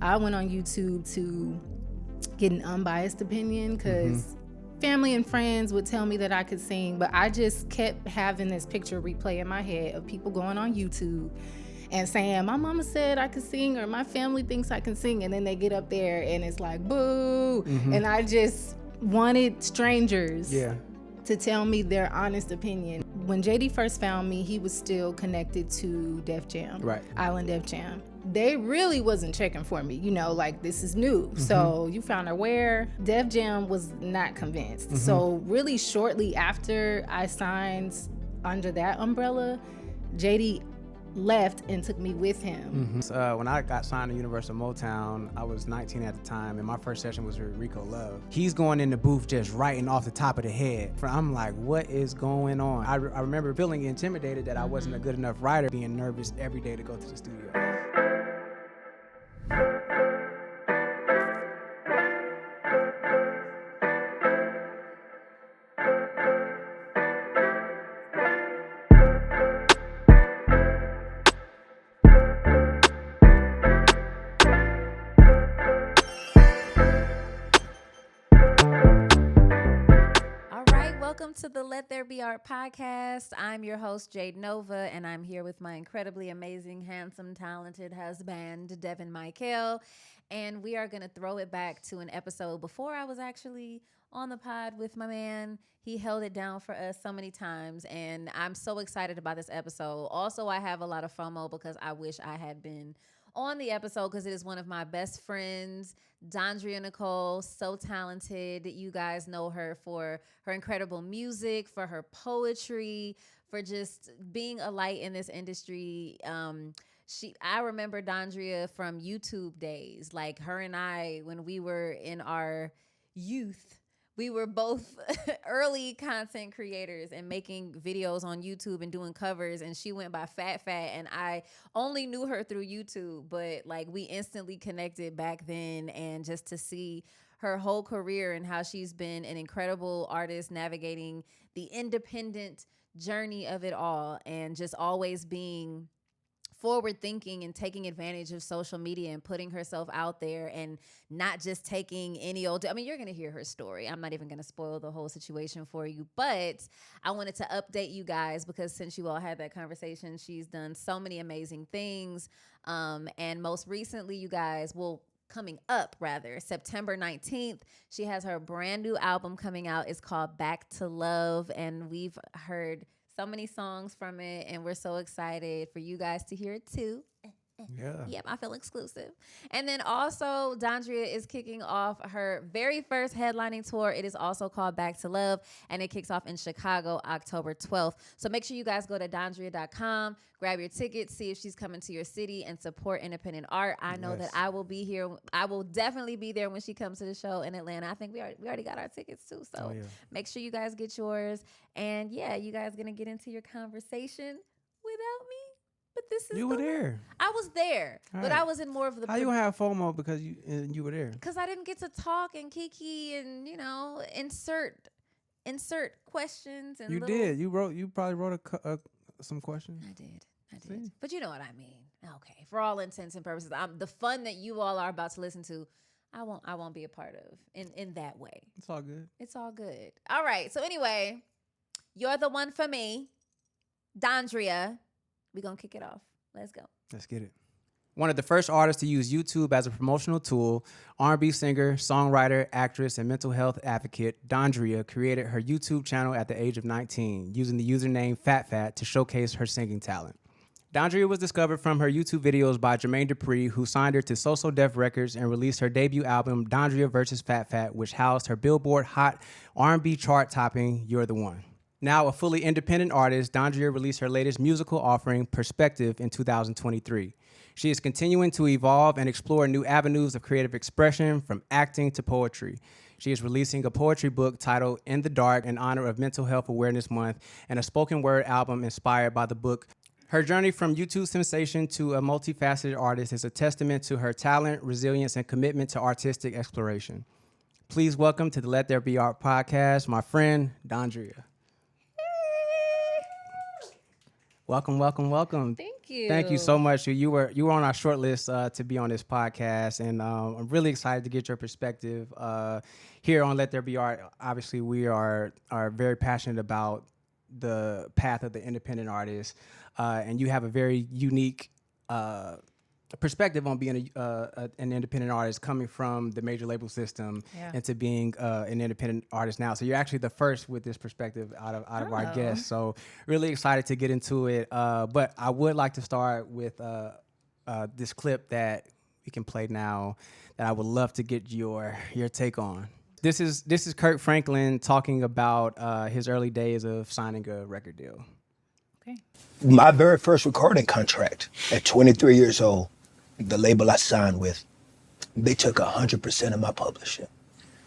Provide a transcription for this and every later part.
I went on YouTube to get an unbiased opinion because family and friends would tell me that I could sing, but I just kept having this picture replay in my head of people going on YouTube and saying, my mama said I could sing, or my family thinks I can sing, and then they get up there and it's like, boo. And I just wanted strangers to tell me their honest opinion. When JD first found me, he was still connected to Def Jam, Island Def Jam. They really wasn't checking for me, like this is new. So you found her where? Def Jam was not convinced. So really shortly after I signed under that umbrella, JD left and took me with him. When I got signed to Universal Motown, I was 19 at the time, and my first session was with Rico Love. He's going in the booth just writing off the top of the head. I'm like, what is going on? I remember feeling intimidated that I wasn't a good enough writer, being nervous every day to go to the studio. Welcome to the Let There Be Art podcast. I'm your host, Jade Nova, and I'm here with my incredibly amazing, handsome, talented husband, Devin Michael. And we are going to throw it back to an episode before I was actually on the pod with my man. He held it down for us so many times, and I'm so excited about this episode. Also, I have a lot of FOMO because I wish I had been on the episode because it is one of my best friends, Dondria Nicole, so talented. You guys know her for her incredible music, for her poetry, for just being a light in this industry. I remember Dondria from YouTube days, like her and I, when we were in our youth. We were both early content creators and making videos on YouTube and doing covers, and she went by Phatfffat, and I only knew her through YouTube, but like we instantly connected back then. And just to see her whole career and how she's been an incredible artist navigating the independent journey of it all, and just always being forward thinking and taking advantage of social media and putting herself out there and not just taking any old, you're going to hear her story. I'm not even going to spoil the whole situation for you, but I wanted to update you guys because since you all had that conversation, she's done so many amazing things. And most recently, you guys, coming up rather, September 19th, she has her brand new album coming out. It's called Back to Love, and we've heard so many songs from it, and we're so excited for you guys to hear it too. Yeah. Yep, I feel exclusive. And then also, Dondria is kicking off her very first headlining tour. It is also called Back to Love, and it kicks off in Chicago, October 12th. So make sure you guys go to Dondria.com, grab your tickets, see if she's coming to your city, and support independent art. I know that I will be here. I will definitely be there when she comes to the show in Atlanta. I think we already got our tickets too. So make sure you guys get yours. And yeah, you guys going to get into your conversation without me. But this is you were there. I was there, but I was in more of the. How you gonna have FOMO because you were there? Because I didn't get to talk and kiki and insert questions and. You did. You probably wrote some questions. I did. See? But you know what I mean. Okay, for all intents and purposes, the fun that you all are about to listen to, I won't be a part of in that way. It's all good. It's all good. All right. So anyway, you're the one for me, Dondria. We're going to kick it off. Let's go. Let's get it. One of the first artists to use YouTube as a promotional tool, R&B singer, songwriter, actress, and mental health advocate, Dondria created her YouTube channel at the age of 19, using the username Phatfffat to showcase her singing talent. Dondria was discovered from her YouTube videos by Jermaine Dupri, who signed her to So Def Records and released her debut album, Dondria vs. Phatfffat, which housed her Billboard Hot R&B chart-topping You're the One. Now a fully independent artist, Dondria released her latest musical offering, Perspective, in 2023. She is continuing to evolve and explore new avenues of creative expression, from acting to poetry. She is releasing a poetry book titled In the Dark in honor of Mental Health Awareness Month, and a spoken word album inspired by the book. Her journey from YouTube sensation to a multifaceted artist is a testament to her talent, resilience, and commitment to artistic exploration. Please welcome to the Let There Be Art podcast, my friend, Dondria. Welcome. Thank you. Thank you so much. You were on our short list to be on this podcast, and I'm really excited to get your perspective here on Let There Be Art. Obviously, we are very passionate about the path of the independent artist, and you have a very unique perspective on being an independent artist coming from the major label system into being an independent artist now. So you're actually the first with this perspective out of our guests. So really excited to get into it. But I would like to start with this clip that we can play now that I would love to get your take on. This is Kirk Franklin talking about his early days of signing a record deal. Okay. My very first recording contract at 23 years old, the label I signed with, they took 100% of my publishing.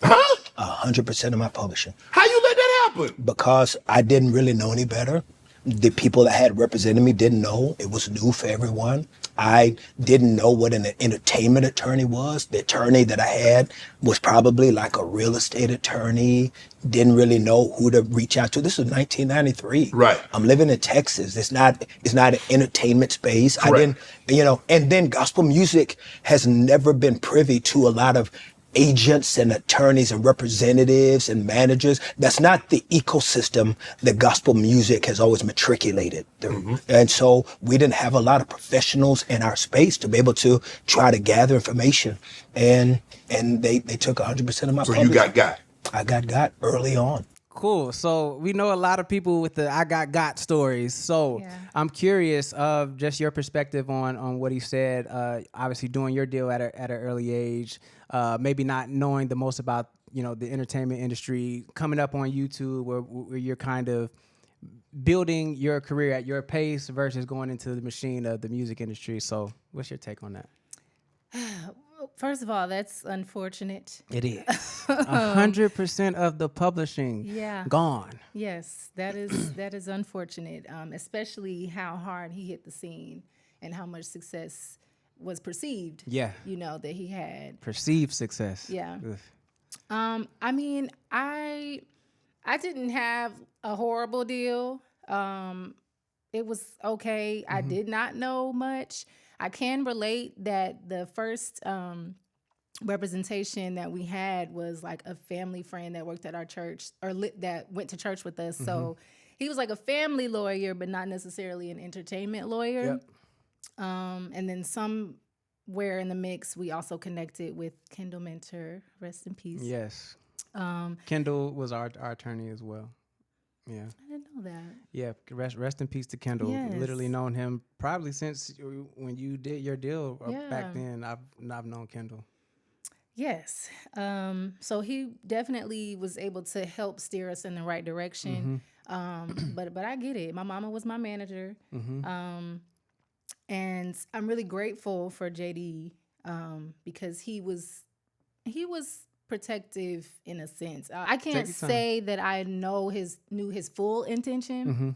Huh? 100% of my publishing. How you let that happen? Because I didn't really know any better. The people that had represented me didn't know. It was new for everyone. I didn't know what an entertainment attorney was. The attorney that I had was probably like a real estate attorney. Didn't really know who to reach out to. This was 1993. Right. I'm living in Texas. It's not an entertainment space. Correct. I didn't, and then gospel music has never been privy to a lot of agents and attorneys and representatives and managers. That's not the ecosystem that gospel music has always matriculated through. Mm-hmm. And so we didn't have a lot of professionals in our space to be able to try to gather information. And they took 100% of my So publishing. you got. I got early on. Cool. So we know a lot of people with the I got stories. So I'm curious of just your perspective on what he said. Obviously doing your deal at an early age, maybe not knowing the most about, the entertainment industry, coming up on YouTube where you're kind of building your career at your pace versus going into the machine of the music industry. So what's your take on that? First of all, that's unfortunate. It is 100% of the publishing gone. Yes, that is unfortunate, especially how hard he hit the scene and how much success was perceived. Yeah, that he had perceived success. Yeah. Ugh. I mean, I didn't have a horrible deal. It was okay. I did not know much. I can relate that the first representation that we had was like a family friend that worked at our church that went to church with us. So he was like a family lawyer, but not necessarily an entertainment lawyer. Yep. And then somewhere in the mix, we also connected with Kendall Mentor, rest in peace. Yes. Kendall was our attorney as well. Yeah. I didn't know that. Yeah, rest in peace to Kendall. Yes. Literally known him probably since when you did your deal back then. I've known Kendall. Yes. So he definitely was able to help steer us in the right direction. But I get it. My mama was my manager. And I'm really grateful for JD because he was protective in a sense. I can't say that I knew his full intention,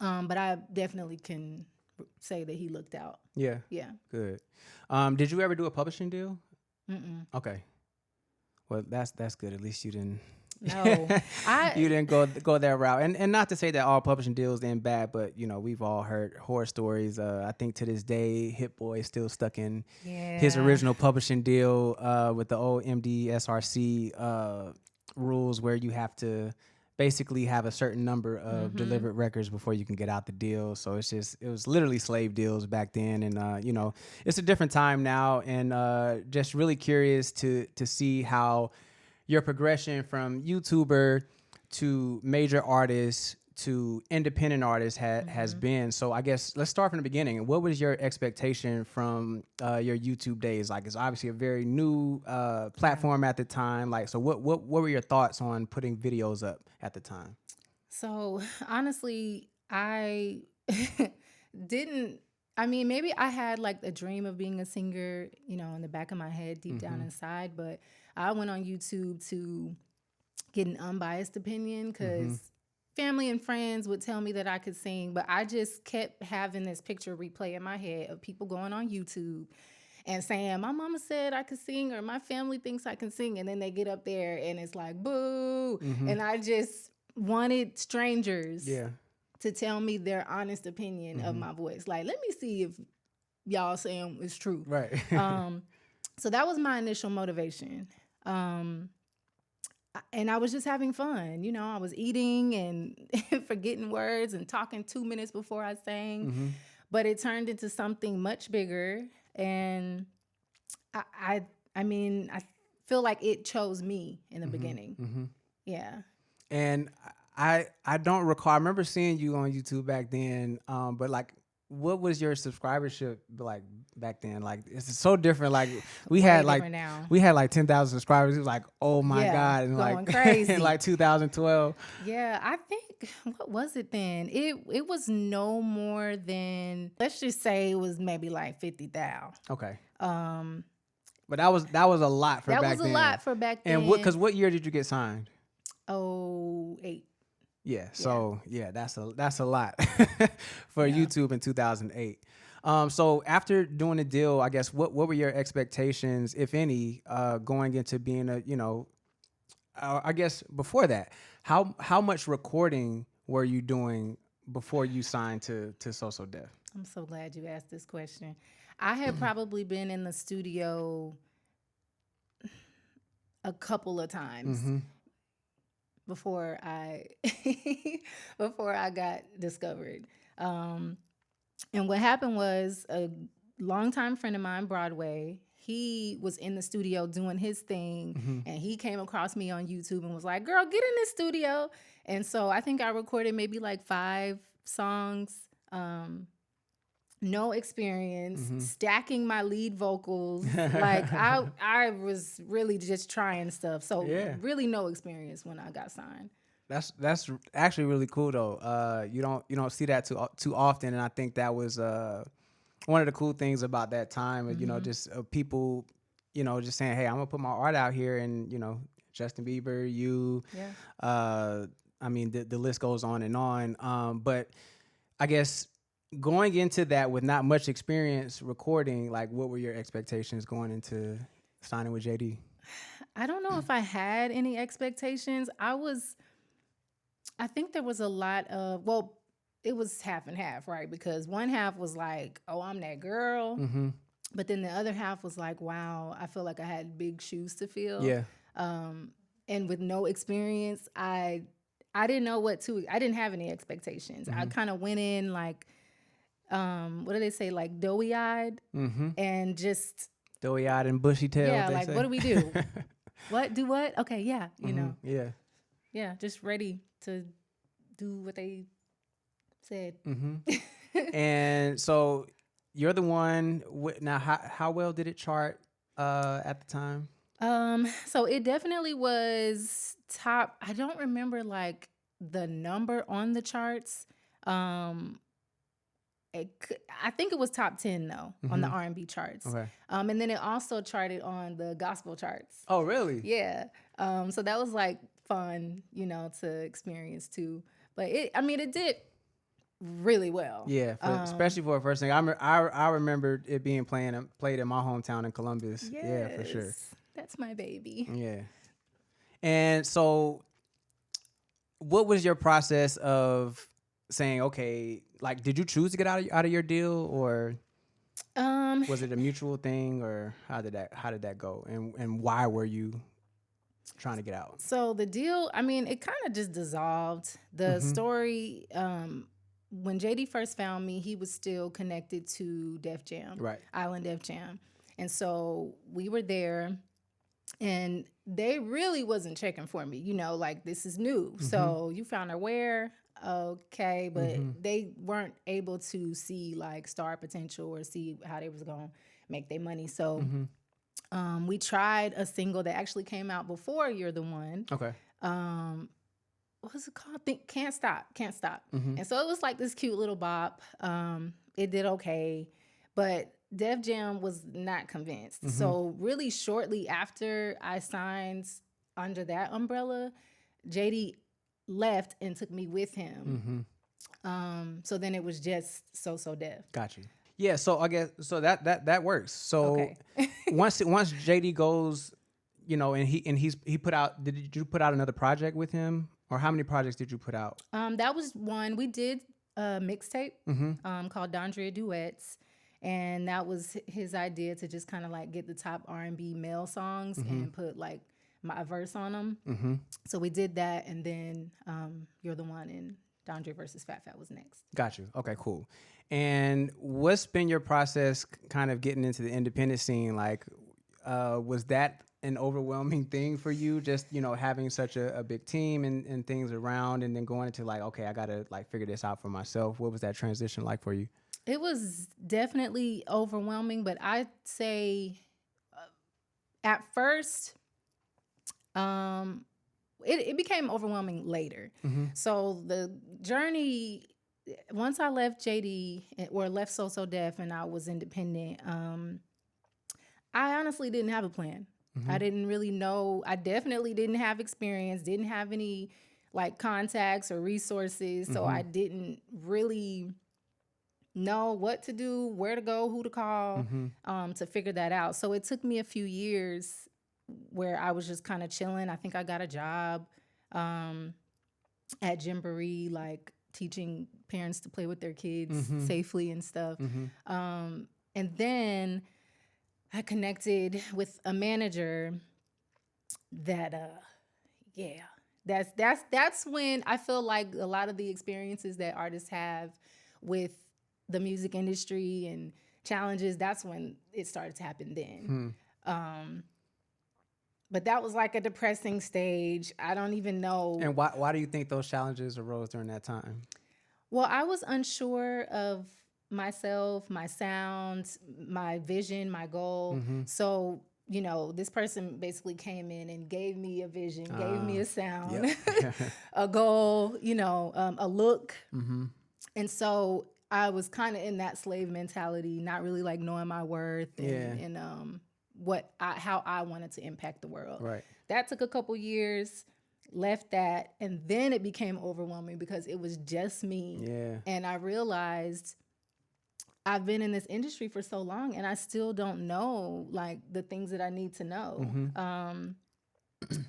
but I definitely can say that he looked out. Yeah. Yeah. Good. Did you ever do a publishing deal? Mm-mm. Okay. Well, that's good. At least you didn't. No, you didn't go that route. And not to say that all publishing deals end bad, but we've all heard horror stories. I think to this day, Hit Boy is still stuck in his original publishing deal with the old MDSRC rules, where you have to basically have a certain number of delivered records before you can get out the deal. So it was literally slave deals back then, and it's a different time now. And just really curious to see how your progression from YouTuber to major artist to independent artist has been. So I guess let's start from the beginning. What was your expectation from your YouTube days? Like, it's obviously a very new platform at the time. Like, so what were your thoughts on putting videos up at the time? So honestly, I didn't. I mean, maybe I had like a dream of being a singer, in the back of my head, deep down inside. But I went on YouTube to get an unbiased opinion because family and friends would tell me that I could sing. But I just kept having this picture replay in my head of people going on YouTube and saying, my mama said I could sing, or my family thinks I can sing. And then they get up there and it's like, boo. And I just wanted strangers to tell me their honest opinion of my voice. Like, let me see if y'all saying it's true. Right. So that was my initial motivation. And I was just having fun. You know, I was eating and forgetting words and talking 2 minutes before I sang. But it turned into something much bigger. And I mean, I feel like it chose me in the beginning. Yeah. And I don't recall. I remember seeing you on YouTube back then. But like, what was your subscribership like back then? Like, it's so different. Like, we had like 10,000 subscribers. It was like, oh my God, and going like crazy. in like 2012. Yeah, I think, what was it then? It was no more than, let's just say it was maybe like 50,000. Okay. But that was a lot for back then. That was a lot for back then. And what year did you get signed? 08. Yeah. So yeah, that's a lot for YouTube in 2008. So after doing the deal, I guess what were your expectations, if any, going into being a, you know, I guess before that, how much recording were you doing before you signed to So So Def? I'm so glad you asked this question. I had probably been in the studio a couple of times before I got discovered. And what happened was, a longtime friend of mine, Broadway, he was in the studio doing his thing, and he came across me on YouTube and was like, girl, get in this studio. And so I think I recorded maybe like 5 songs, no experience, stacking my lead vocals. Like, I was really just trying stuff. So really no experience when I got signed. That's actually really cool though. You don't see that too often, and I think that was one of the cool things about that time. You know, just people, you know, just saying, hey, I'm gonna put my art out here, and you know, Justin Bieber, you, I mean, the list goes on and on. But I guess going into that with not much experience recording, like, what were your expectations going into signing with JD? I don't know if I had any expectations. I think there was a lot of, well, it was half and half, right? Because one half was like, oh, I'm that girl. But then the other half was like, wow, I feel like I had big shoes to fill. Yeah. And with no experience, I didn't know I didn't have any expectations. I kind of went in like, what do they say? Like doughy-eyed and just. Doughy-eyed and bushy-tailed. Yeah, like, what do we do? What? Do what? Okay, yeah, you know. Yeah. Yeah, just ready to do what they said. And so you're the one. Now, how well did it chart at the time? So it definitely was top. I don't remember like the number on the charts. I think it was top 10 though on the R&B charts. Okay. And then it also charted on the gospel charts. Oh, really? Yeah. So that was like fun, you know, to experience too. But it did really well. Yeah, especially for a first thing. I remember it being played in my hometown in Columbus. Yes, yeah, for sure. That's my baby. Yeah. And so what was your process of saying, okay, like, did you choose to get out of your deal, or was it a mutual thing, or how did that go, and why were you trying to get out? So the deal, I mean, it kind of just dissolved. The story, when JD first found me, he was still connected to Def Jam, right? Island Def Jam. And so we were there, and they really wasn't checking for me, you know, like, this is new. So you found her where? Okay, but they weren't able to see like star potential or see how they was gonna make their money. So we tried a single that actually came out before You're the One. Okay. What was it called? Can't Stop. And so it was like this cute little bop. It did okay, but Def Jam was not convinced. So really shortly after I signed under that umbrella, JD left and took me with him. So then it was just So Def. Got you. Yeah, so I guess that works. So okay. once JD goes, you know, and he put out. Did you put out another project with him Or how many projects did you put out? That was one. We did a mixtape called Dondria Duets. And that was his idea to just kind of like get the top R&B male songs and put like my verse on them. So we did that. And then You're the One and Dondria versus Phatfffat was next. Got you. Okay, cool. And what's been your process kind of getting into the independent scene? Like, was that an overwhelming thing for you, just, you know, having such a big team and things around, and then going into like, okay, I got to like figure this out for myself? What was that transition like for you? It was definitely overwhelming, but I'd say at first, it became overwhelming later. So the journey, once I left JD or left So Def and I was independent, I honestly didn't have a plan. I didn't really know. I definitely didn't have experience, didn't have any like contacts or resources. So I didn't really know what to do, where to go, who to call, to figure that out. So it took me a few years where I was just kind of chilling. I think I got a job at Jamboree, like teaching parents to play with their kids safely and stuff. And then I connected with a manager that, that's when I feel like a lot of the experiences that artists have with the music industry and challenges, that's when it started to happen then. But that was like a depressing stage. I don't even know. And why do you think those challenges arose during that time? Well, I was unsure of myself, my sound, my vision, my goal. So, you know, this person basically came in and gave me a vision, gave me a sound, a goal, you know, a look. And so I was kind of in that slave mentality, not really like knowing my worth and how I wanted to impact the world. Right. That took a couple years, left that, and then it became overwhelming because it was just me. Yeah. And I realized I've been in this industry for so long and I still don't know like the things that I need to know.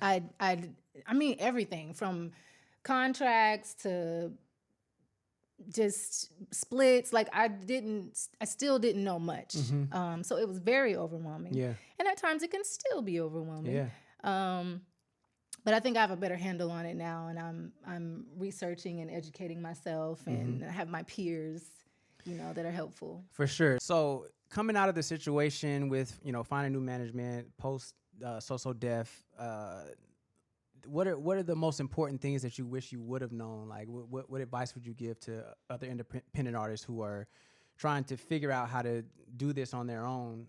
I mean everything from contracts to just splits. Like I still didn't know much. So it was very overwhelming. Yeah. And at times it can still be overwhelming. Yeah. But I think I have a better handle on it now, and I'm researching and educating myself, and I have my peers, you know, that are helpful. For sure. So coming out of the situation with, you know, finding new management, post So Def, what are the most important things that you wish you would have known? Like, what advice would you give to other independent artists who are trying to figure out how to do this on their own?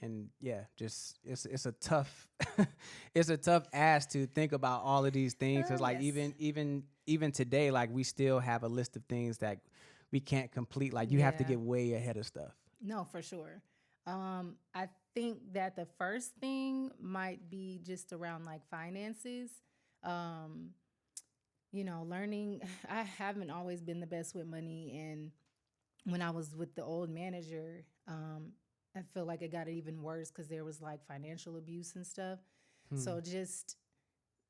And yeah, just it's a tough it's a tough ask to think about all of these things. Cause like Yes. even today, like we still have a list of things that we can't complete. Like you have to Yeah. get way ahead of stuff. No, for sure. I think that the first thing might be just around like finances. You know, learning. I haven't always been the best with money, and when I was with the old manager, I feel like it got even worse because there was like financial abuse and stuff. So just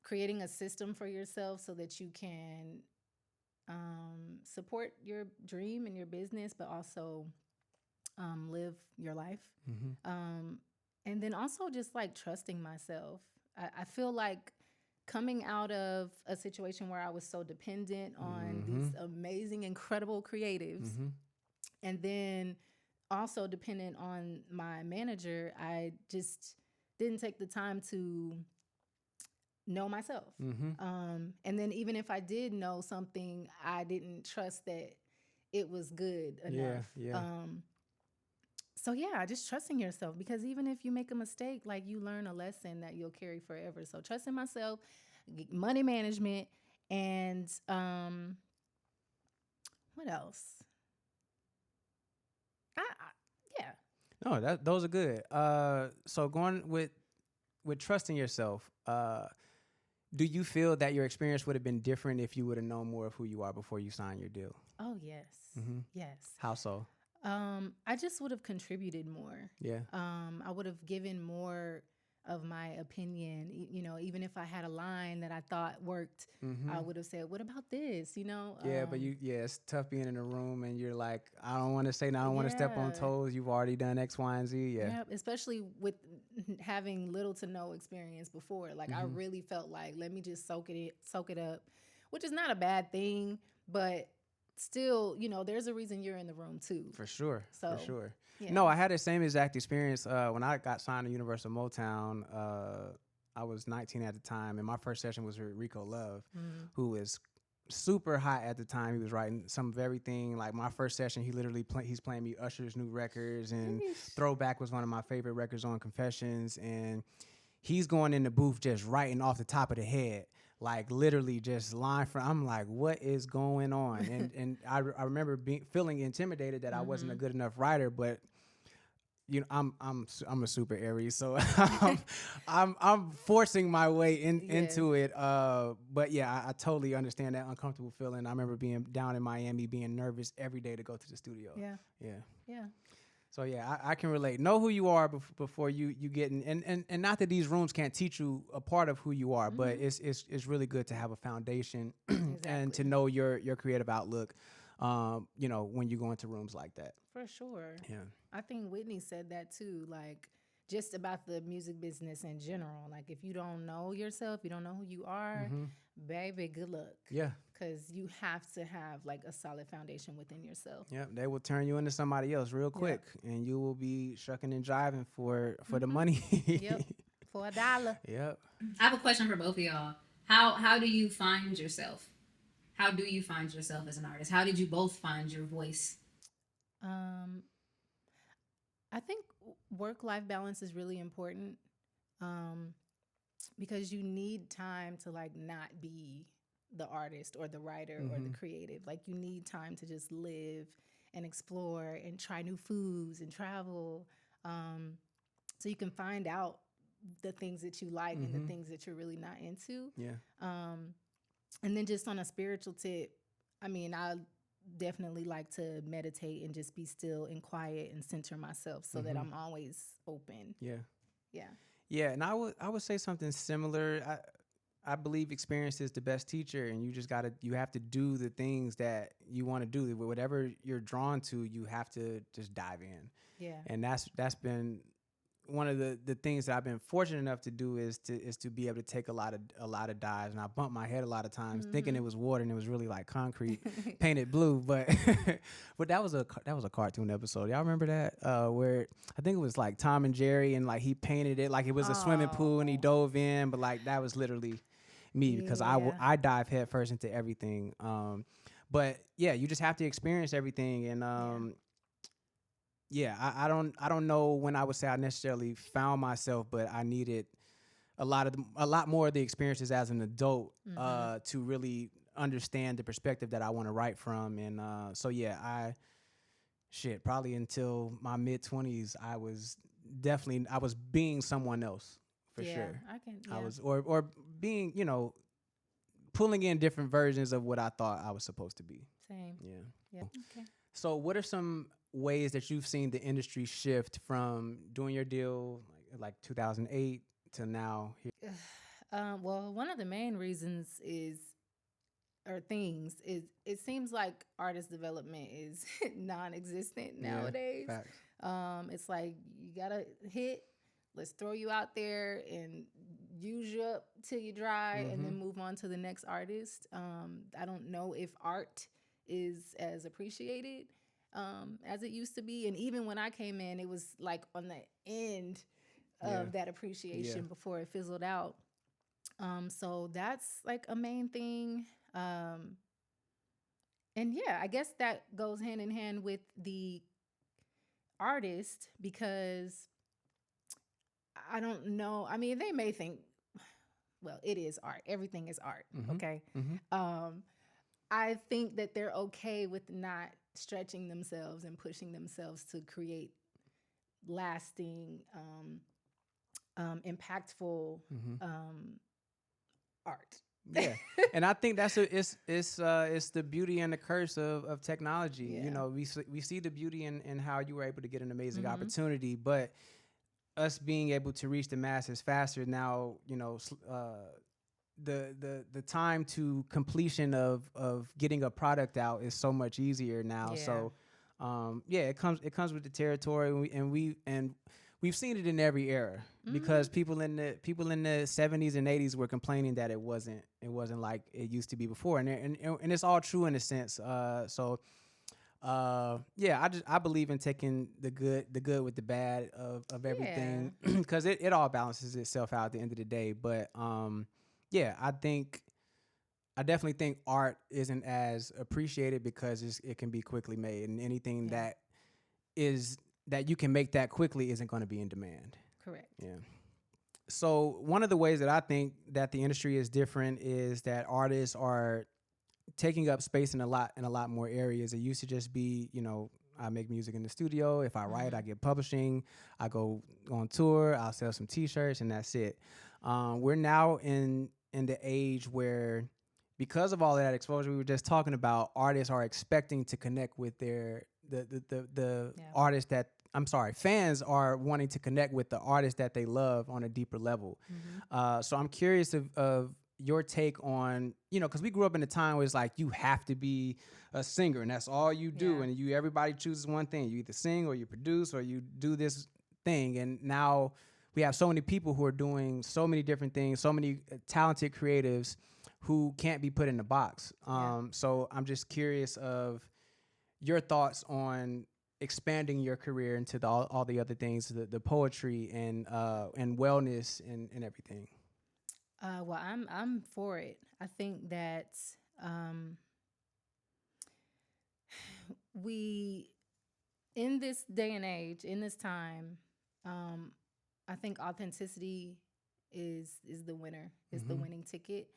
creating a system for yourself so that you can support your dream and your business, but also live your life. And then also just like trusting myself. I feel like coming out of a situation where I was so dependent on these amazing, incredible creatives, and then also dependent on my manager, I just didn't take the time to know myself. And then even if I did know something, I didn't trust that it was good enough. Yeah. So yeah, just trusting yourself, because even if you make a mistake, like you learn a lesson that you'll carry forever. So trusting myself, money management, and what else? Yeah. No, those are good. So going with trusting yourself, do you feel that your experience would have been different if you would have known more of who you are before you signed your deal? Oh yes. Yes. How so? I just would have contributed more. Yeah. I would have given more of my opinion. You know, even if I had a line that I thought worked, I would have said, "What about this?" You know. Yeah, but it's tough being in a room and you're like, I don't want to say, I don't want to step on toes. You've already done X, Y, and Z. Yeah, especially with having little to no experience before. Like I really felt like, let me just soak it up, which is not a bad thing, but still, you know, there's a reason you're in the room too. For sure. So, for sure. yeah. No, I had the same exact experience when I got signed to Universal Motown. I was 19 at the time, and my first session was with Rico Love, who is super hot at the time. He was writing some of everything. Like my first session, he literally he's playing me Usher's new records, and Throwback was one of my favorite records on Confessions, and he's going in the booth just writing off the top of the head, like literally just line for. I'm like, what is going on? And I remember feeling intimidated that I wasn't a good enough writer, but you know, I'm a super Aries, so I'm forcing my way into it. But yeah, I totally understand that uncomfortable feeling. I remember being down in Miami, being nervous every day to go to the studio. Yeah. So yeah, I can relate. Know who you are before you get in, and not that these rooms can't teach you a part of who you are, but it's really good to have a foundation and to know your creative outlook. You know, when you go into rooms like that. For sure. Yeah. I think Whitney said that too, like just about the music business in general. Like if you don't know yourself, you don't know who you are, baby, good luck. Yeah. Because you have to have like a solid foundation within yourself. Yeah, they will turn you into somebody else real quick, and you will be shucking and jiving for the money. Yep, for $1. Yep. I have a question for both of y'all. How do you find yourself? How do you find yourself as an artist? How did you both find your voice? I think work-life balance is really important because you need time to like not be the artist or the writer or the creative. Like you need time to just live and explore and try new foods and travel, so you can find out the things that you like and the things that you're really not into. Yeah. And then just on a spiritual tip, I mean, I definitely like to meditate and just be still and quiet and center myself so that I'm always open. Yeah. Yeah. Yeah, and I would say something similar. I believe experience is the best teacher, and you have to do the things that you want to do. Whatever you're drawn to, you have to just dive in. Yeah. And that's been one of the things that I've been fortunate enough to do is to be able to take a lot of dives, and I bumped my head a lot of times thinking it was water and it was really like concrete painted blue, but that was a cartoon episode. Y'all remember that where I think it was like Tom and Jerry, and like he painted it like it was a swimming pool and he dove in, but like that was literally me because I dive head first into everything. But yeah, you just have to experience everything, and yeah, I don't know when I would say I necessarily found myself, but I needed a lot more of the experiences as an adult to really understand the perspective that I want to write from. And so yeah, probably until my mid-20s, I was being someone else for sure. I was or being, you know, pulling in different versions of what I thought I was supposed to be. Same. Yeah. Yeah. Okay. So what are some ways that you've seen the industry shift from doing your deal like 2008 to now? Well, one of the main reasons is it seems like artist development is non-existent nowadays. Facts. It's like you gotta hit, let's throw you out there and use you up till you dry and then move on to the next artist. I don't know if art is as appreciated as it used to be. And even when I came in, it was like on the end of that appreciation before it fizzled out. So that's like a main thing. And yeah, I guess that goes hand in hand with the artist because I don't know. I mean, they may think, well, it is art. Everything is art. Okay. I think that they're okay with not stretching themselves and pushing themselves to create lasting, impactful art. Yeah, and I think that's it's the beauty and the curse of technology. Yeah. You know, we see the beauty in how you were able to get an amazing opportunity, but us being able to reach the masses faster now, you know, the time to completion of getting a product out is so much easier now. Yeah. So it comes with the territory, and we've seen it in every era, because people in the 70s and 80s were complaining that it wasn't like it used to be before, and it's all true in a sense. I believe in taking the good with the bad of everything, because it all balances itself out at the end of the day. But I definitely think art isn't as appreciated because it can be quickly made, and anything that you can make that quickly isn't going to be in demand. Correct. Yeah. So one of the ways that I think that the industry is different is that artists are taking up space in a lot more areas. It used to just be, you know, I make music in the studio. If I write, I get publishing. I go on tour. I'll sell some T-shirts, and that's it. We're now in the age where, because of all that exposure we were just talking about, artists are expecting to connect with the artists that, fans are wanting to connect with the artists that they love on a deeper level. So I'm curious of your take on, you know, because we grew up in a time where it's like you have to be a singer and that's all you do, and everybody chooses one thing. You either sing or you produce or you do this thing, and now we have so many people who are doing so many different things, so many talented creatives who can't be put in the box. So I'm just curious of your thoughts on expanding your career into all the other things, the poetry and wellness and everything. Well, I'm for it. I think that we, in this day and age, in this time, I think authenticity is the winner, is the winning ticket.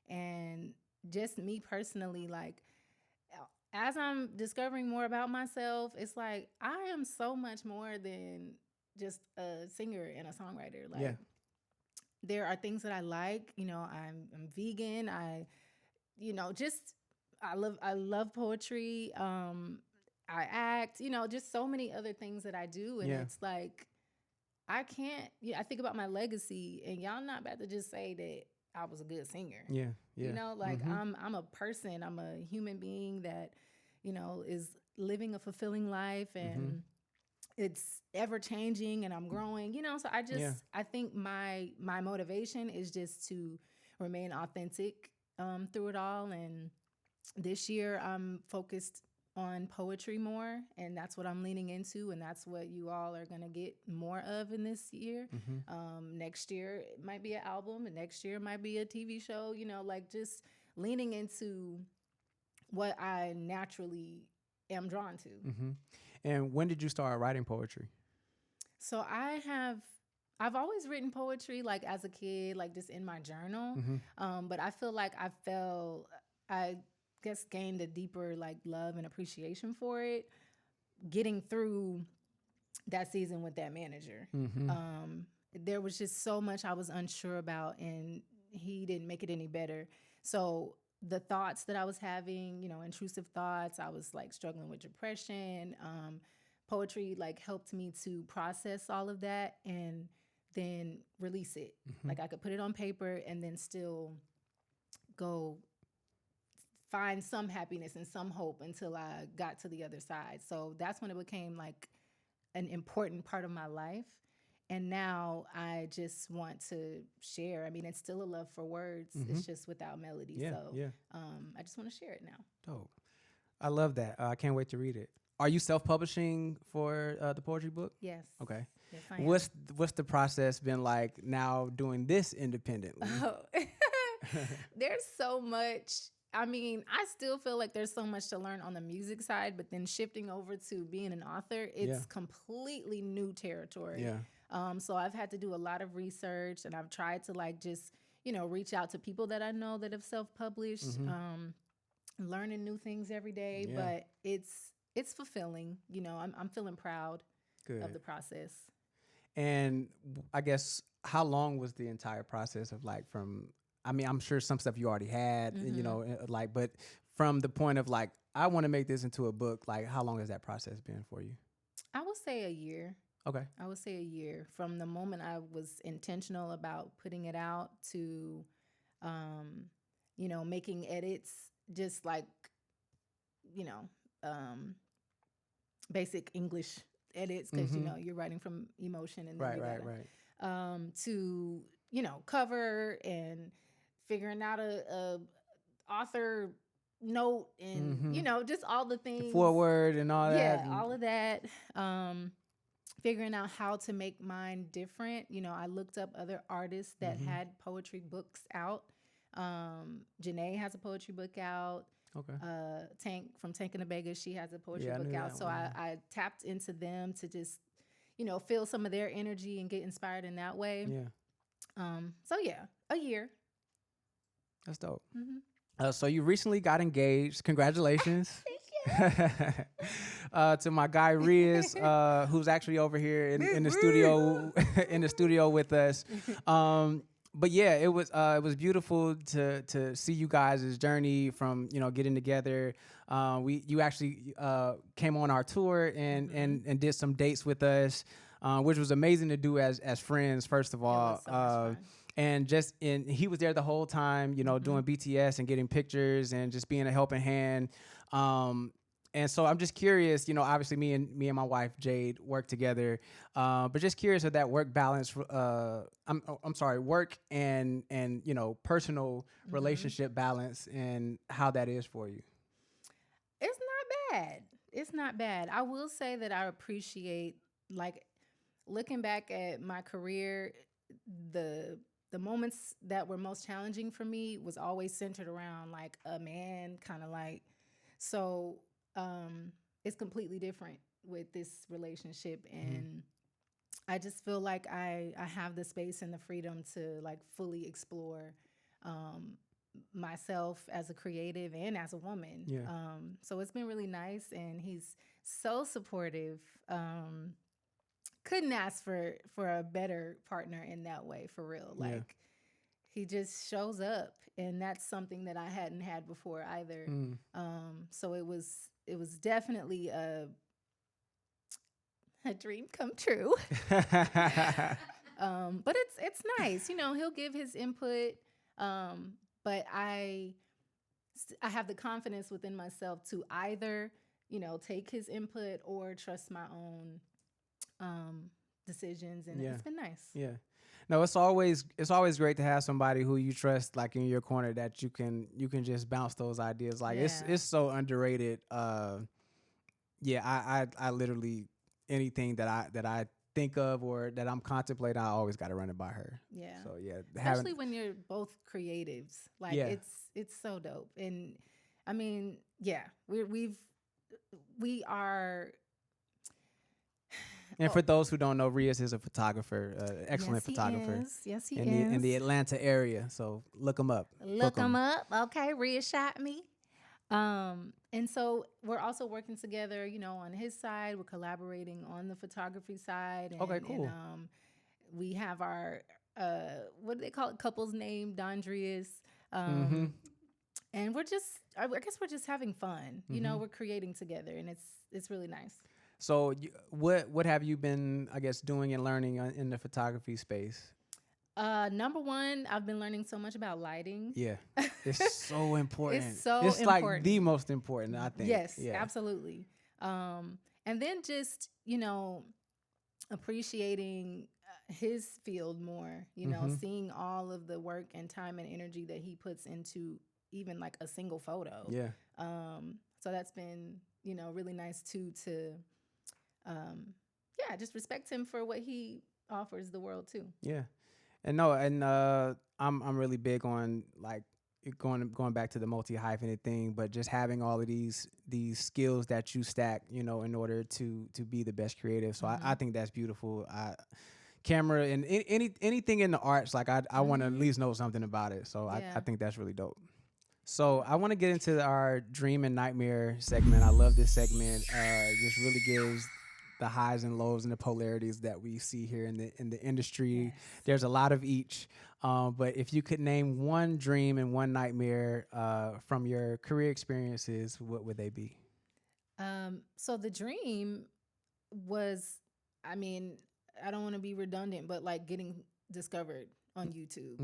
And just me personally, like, as I'm discovering more about myself, it's like I am so much more than just a singer and a songwriter. Like, there are things that I like. You know, I'm vegan. I love poetry. I act. You know, just so many other things that I do, and it's like I can't. I think about my legacy, and y'all not about to just say that I was a good singer. Yeah. You know, like I'm a person. I'm a human being that, you know, is living a fulfilling life, and it's ever changing, and I'm growing. You know, so I think my motivation is just to remain authentic through it all. And this year I'm focused on poetry more, and that's what I'm leaning into, and that's what you all are gonna get more of in this year. Next year it might be an album, and next year it might be a TV show, you know, like just leaning into what I naturally am drawn to. And when did you start writing poetry? So I've always written poetry, like as a kid, like just in my journal. But I feel like I guess gained a deeper like love and appreciation for it getting through that season with that manager. There was just so much I was unsure about, and he didn't make it any better. So the thoughts that I was having, you know, intrusive thoughts, I was like struggling with depression. Poetry like helped me to process all of that and then release it. Like I could put it on paper and then still go find some happiness and some hope until I got to the other side. So that's when it became like an important part of my life. And now I just want to share. I mean, it's still a love for words. It's just without melody. I just want to share it now. Dope. I love that. I can't wait to read it. Are you self-publishing for the poetry book? Yes. Okay. Yes, I am. What's the process been like now doing this independently? There's so much. I mean, I still feel like there's so much to learn on the music side, but then shifting over to being an author, it's completely new territory. So I've had to do a lot of research, and I've tried to like just, you know, reach out to people that I know that have self-published, learning new things every day. But it's fulfilling. You know, I'm feeling proud of the process. And I guess how long was the entire process of like from, I mean, I'm sure some stuff you already had, you know, like, but from the point of like, I want to make this into a book, like how long has that process been for you? I would say a year. Okay. I would say a year from the moment I was intentional about putting it out to, making edits, just like, you know, basic English edits, because, you're writing from emotion and then Right. to, cover and figuring out a author note and, just all the things. The forward and all that. Yeah, all of that. Figuring out how to make mine different. I looked up other artists that had poetry books out. Janae has a poetry book out. Okay. Tank from Tank and the Vegas, she has a poetry Yeah, I book knew out. that So one. I tapped into them to just, feel some of their energy and get inspired in that way. Yeah. So yeah, a year. That's dope. So you recently got engaged. Congratulations. To my guy Riz, who's actually over here in the studio in the studio with us. But yeah, it was beautiful to see you guys' journey from getting together. You actually came on our tour and did some dates with us, which was amazing to do as friends. First of all, was so much fun. and he was there the whole time, doing BTS and getting pictures and just being a helping hand. And so I'm just curious, obviously me and my wife Jade work together, but just curious of that work balance. I'm sorry, work and personal relationship balance and how that is for you. It's not bad. It's not bad. I will say that I appreciate, like, looking back at my career, the moments that were most challenging for me was always centered around like a man, kind of like, so it's completely different with this relationship. And I just feel like I have the space and the freedom to like fully explore myself as a creative and as a woman. Yeah. So it's been really nice, and he's so supportive. Couldn't ask for a better partner in that way, for real. Yeah. Like, he just shows up, and that's something that I hadn't had before either. So it was definitely a dream come true. But it's nice, he'll give his input, but I have the confidence within myself to either take his input or trust my own decisions, and it's been nice. Yeah. No, it's always great to have somebody who you trust, like in your corner, that you can just bounce those ideas. Like it's so underrated. I literally, anything that I think of or that I'm contemplating, I always got to run it by her. Yeah. So yeah, especially when you're both creatives, like Yeah. it's so dope. And I mean, yeah, we are. And for those who don't know, Riaz is a photographer, excellent photographer. Yes, he in is. in the Atlanta area. So look him up. Look him up. Okay, Rhea shot me. And so we're also working together, on his side. We're collaborating on the photography side. And, Okay, cool. And, we have our, what do they call it? Couple's name, Dondria's. And we're just, I guess we're just having fun. We're creating together, and it's really nice. So what have you been, I guess, doing and learning in the photography space? Number one, I've been learning so much about lighting. Yeah, it's so important. It's so it's important. like the most important, I think. Yes, yeah. Absolutely. And then just, appreciating his field more, seeing all of the work and time and energy that he puts into even like a single photo. Yeah. So that's been, really nice too, to, just respect him for what he offers the world too. Yeah. I'm really big on like going back to the multi-hyphenate thing, but just having all of these skills that you stack, in order to be the best creative. So I think that's beautiful. Camera and anything in the arts, like I want to at least know something about it. So I think that's really dope. So I want to get into our dream and nightmare segment. I love this segment. It just really gives the highs and lows and the polarities that we see here in the industry. Yes. There's a lot of each. But if you could name one dream and one nightmare from your career experiences, what would they be? So the dream was I mean, I don't want to be redundant, but like getting discovered on YouTube,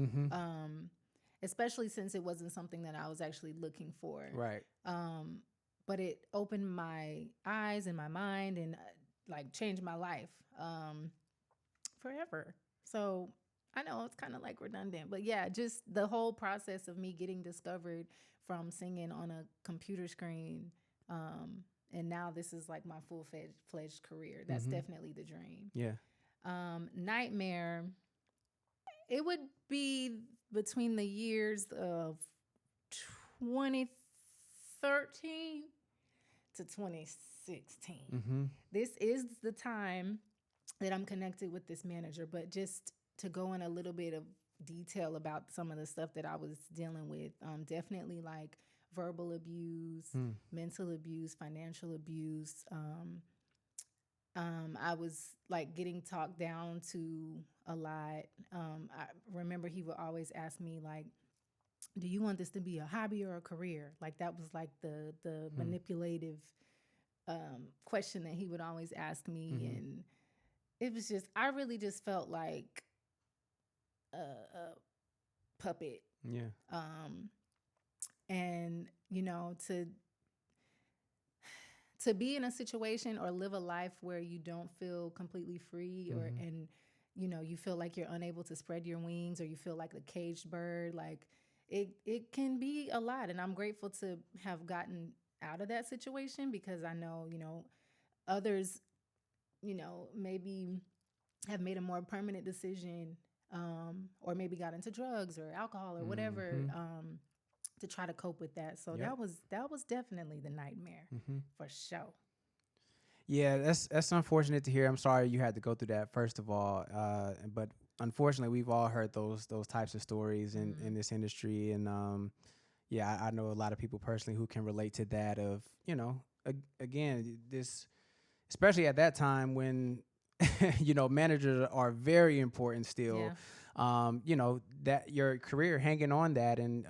especially since it wasn't something that I was actually looking for. Right. But it opened my eyes and my mind and like changed my life forever. So I know it's kind of like redundant, but yeah, just the whole process of me getting discovered from singing on a computer screen. And now this is like my full-fledged career. That's definitely the dream. Yeah. Nightmare, it would be between the years of 2013 to 2016. This is the time that I'm connected with this manager, but just to go in a little bit of detail about some of the stuff that I was dealing with, definitely like verbal abuse, mental abuse, financial abuse. I was like getting talked down to a lot. I remember he would always ask me like, do you want this to be a hobby or a career? Like that was like the manipulative question that he would always ask me. And it was just, I really just felt like a puppet. Yeah. And, you know, to be in a situation or live a life where you don't feel completely free or, and, you know, you feel like you're unable to spread your wings or you feel like a caged bird, like it can be a lot. And I'm grateful to have gotten out of that situation because I know, you know, others, you know, maybe have made a more permanent decision or maybe got into drugs or alcohol or whatever to try to cope with that. So that was definitely the nightmare for sure. Yeah, that's unfortunate to hear. I'm sorry you had to go through that, first of all. But unfortunately, we've all heard those types of stories in this industry. And I know a lot of people personally who can relate to that of, you know, again, this, especially at that time when, you know, managers are very important still. You know, that your career hanging on that. And,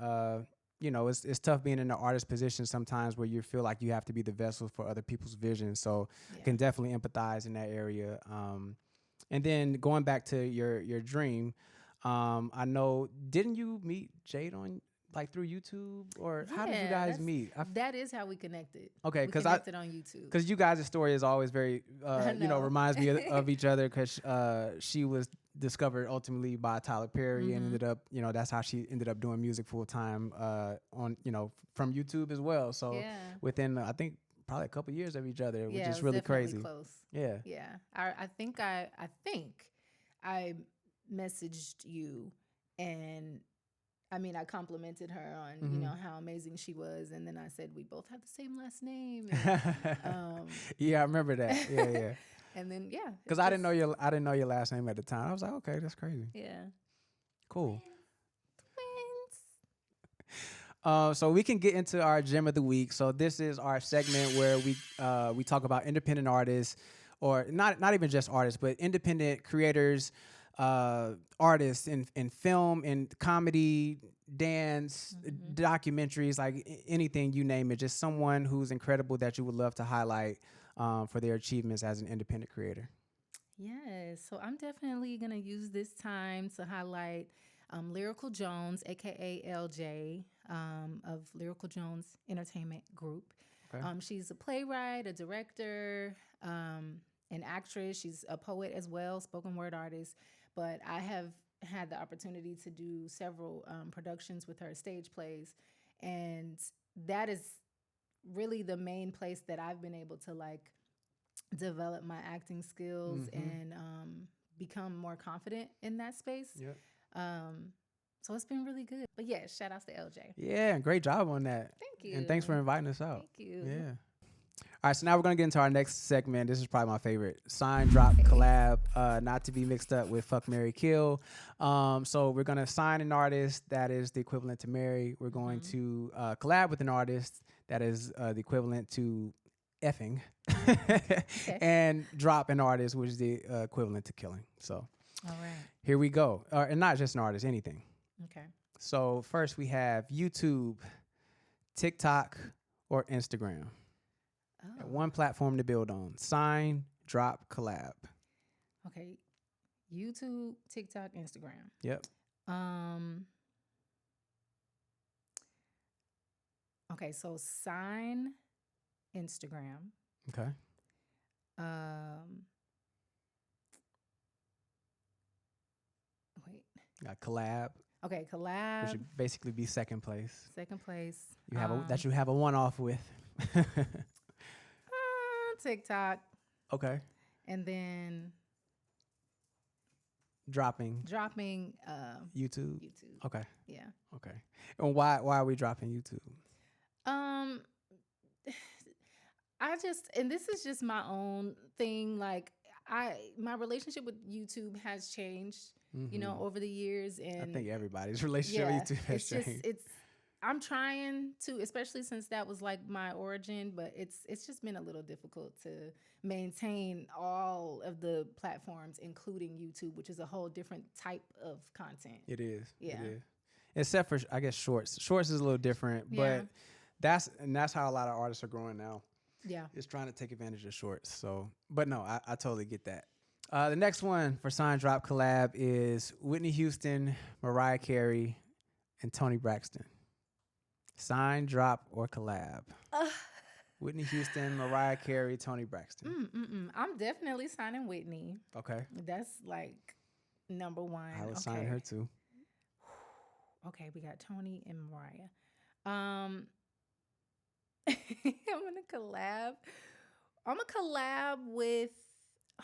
you know, it's tough being in the artist position sometimes where you feel like you have to be the vessel for other people's vision. So can definitely empathize in that area. And then going back to your dream, I know, didn't you meet Jade on like through YouTube or how did you guys meet? That is how we connected. Okay, because I connected on YouTube. Because you guys' story is always very, you know, reminds me of each other because she was discovered ultimately by Tyler Perry and ended up, you know, that's how she ended up doing music full time on, you know, from YouTube as well. So within, I think, probably a couple years of each other, which is really crazy. Close. Yeah. Yeah. I think I messaged you and I mean, I complimented her on, you know, how amazing she was. And then I said, we both have the same last name. And, yeah, I remember that. Yeah. And then, because I didn't know your last name at the time. I was like, okay, that's crazy. Yeah. Cool. Twins. So we can get into our gem of the week. So this is our segment where we talk about independent artists, or not even just artists, but independent creators, artists in film, in comedy, dance, documentaries, like anything, you name it. Just someone who's incredible that you would love to highlight for their achievements as an independent creator. Yes. So I'm definitely going to use this time to highlight Lyrical Jones, a.k.a. LJ, of Lyrical Jones Entertainment Group. Okay. She's a playwright, a director, an actress. She's a poet as well, spoken word artist. But I have had the opportunity to do several productions with her, stage plays. And that is really the main place that I've been able to like develop my acting skills and become more confident in that space. Yep. So it's been really good. But yeah, shout outs to LJ. Yeah, great job on that. Thank you. And thanks for inviting us out. Thank you. Yeah. All right, so now we're going to get into our next segment. This is probably my favorite. Sign, drop, collab, not to be mixed up with fuck, marry, kill. So we're going to sign an artist that is the equivalent to marry. We're going to collab with an artist that is the equivalent to effing. And drop an artist, which is the equivalent to killing. So all right, here we go. And not just an artist, anything. Okay. So first we have YouTube, TikTok, or Instagram. One platform to build on. Sign, drop, collab. Okay. YouTube, TikTok, Instagram. Yep. Okay, so sign Instagram. Okay. Wait. Got Collab, Okay, which collab. should basically be second place. Second place. You have a one-off with. TikTok. Okay. And then Dropping dropping YouTube. YouTube. Okay. Yeah. Okay. And why are we dropping YouTube? And this is just my own thing. Like my relationship with YouTube has changed, over the years. And I think everybody's relationship with YouTube has changed. I'm trying to, especially since that was like my origin, but it's just been a little difficult to maintain all of the platforms, including YouTube, which is a whole different type of content. It is. Yeah. It is. Except for, I guess, Shorts. Shorts is a little different, Yeah. but that's how a lot of artists are growing now. Yeah. Is trying to take advantage of Shorts. So, but no, I totally get that. The next one for Sign Drop Collab is Whitney Houston, Mariah Carey, and Toni Braxton. Sign, drop, or collab. Whitney Houston, Mariah Carey, Toni Braxton. I'm definitely signing Whitney. Okay. That's like number one. I would sign her too. Okay, we got Toni and Mariah. I'm gonna collab. I'm gonna collab with.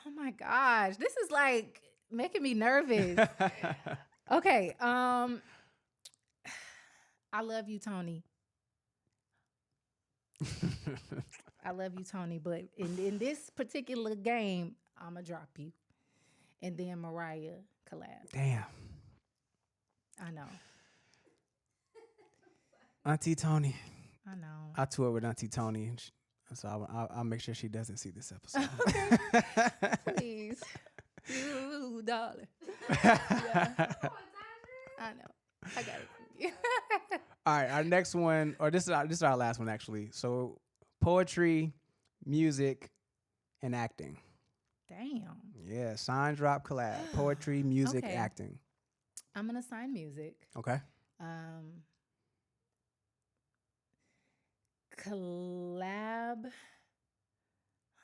Oh my gosh, this is like making me nervous. Okay. I love you, Toni. I love you, Toni. But in this particular game, I'ma drop you, and then Mariah collab. Damn. I know. Auntie Toni. I know. I toured with Auntie Toni, so I'll make sure she doesn't see this episode. Please. You, darling. Yeah. I know. I got it. All right, our next one, or this is our last one actually. So, poetry, music, and acting. Damn. Yeah, sign, drop, collab. Poetry, music, Okay. acting. I'm gonna sign music. Okay. Collab.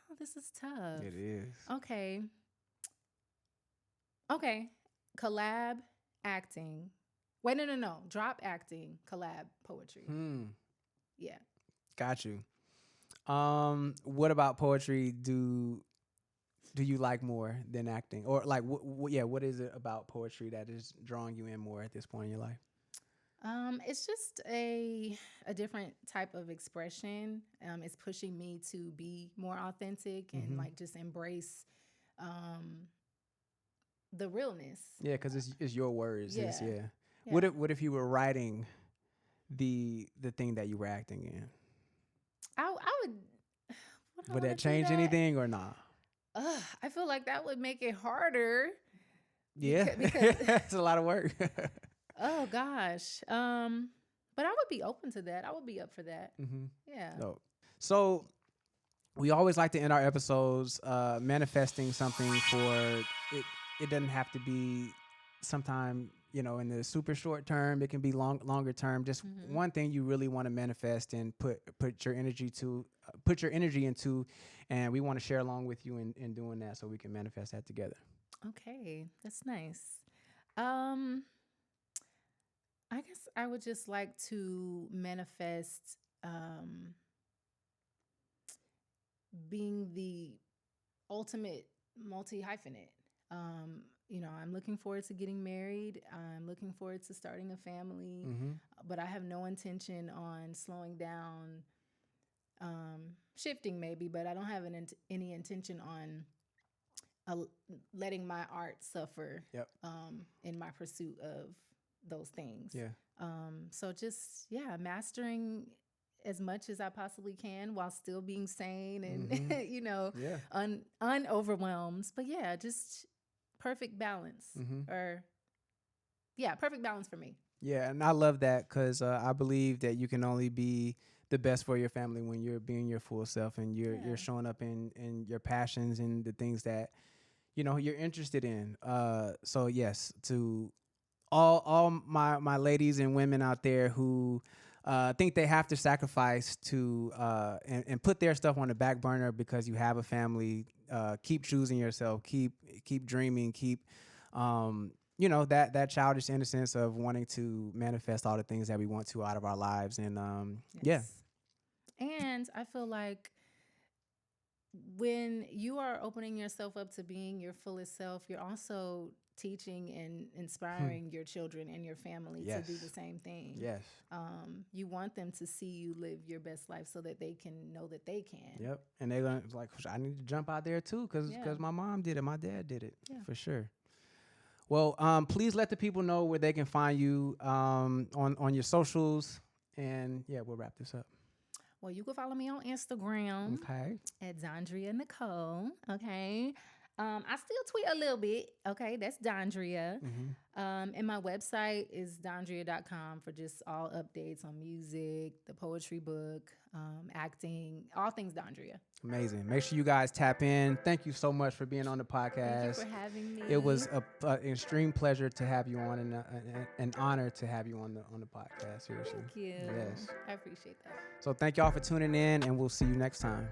Oh, this is tough. It is. Okay. Collab, acting. Wait, no. Drop acting, collab, poetry. Yeah. Got you. What about poetry do you like more than acting? Or like, what is it about poetry that is drawing you in more at this point in your life? It's just a different type of expression. It's pushing me to be more authentic and like just embrace the realness. Yeah, because it's your words. Yeah. Yeah. What if you were writing the thing that you were acting in? I would. Would that change anything or not? I feel like that would make it harder. Yeah, because it's a lot of work. Oh gosh. But I would be open to that. I would be up for that. Yeah. Dope. So we always like to end our episodes manifesting something for it. It doesn't have to be sometime, in the super short term. It can be longer term. Just one thing you really want to manifest and put your energy into, and we want to share along with you in doing that, so we can manifest that together. Okay, that's nice. I guess I would just like to manifest being the ultimate multi-hyphenate. I'm looking forward to getting married. I'm looking forward to starting a family, but I have no intention on slowing down, shifting maybe, but I don't have any intention on letting my art suffer in my pursuit of those things. Yeah. So just, mastering as much as I possibly can while still being sane and, unoverwhelmed. But just perfect balance perfect balance for me. Yeah. And I love that because I believe that you can only be the best for your family when you're being your full self and you're showing up in your passions and the things that you're interested in. So yes, to all my ladies and women out there who think they have to sacrifice to and put their stuff on the back burner because you have a family. Keep choosing yourself. Keep dreaming. Keep that childish innocence of wanting to manifest all the things that we want to out of our lives. And Yes. And I feel like when you are opening yourself up to being your fullest self, you're also teaching and inspiring your children and your family to do the same thing. Yes. You want them to see you live your best life so that they can know that they can. Yep. And they're gonna like, I need to jump out there too, because my mom did it, my dad did it, for sure. Well, please let the people know where they can find you on your socials, and we'll wrap this up. Well, you can follow me on Instagram at Dondria Nicole. Okay. I still tweet a little bit. Okay. That's Dondria. And my website is dondria.com for just all updates on music, the poetry book, acting, all things Dondria. Amazing. Make sure you guys tap in. Thank you so much for being on the podcast. Thank you for having me. It was an extreme pleasure to have you on, and an honor to have you on the podcast. Seriously. Thank you. Yes. I appreciate that. So thank y'all for tuning in, and we'll see you next time.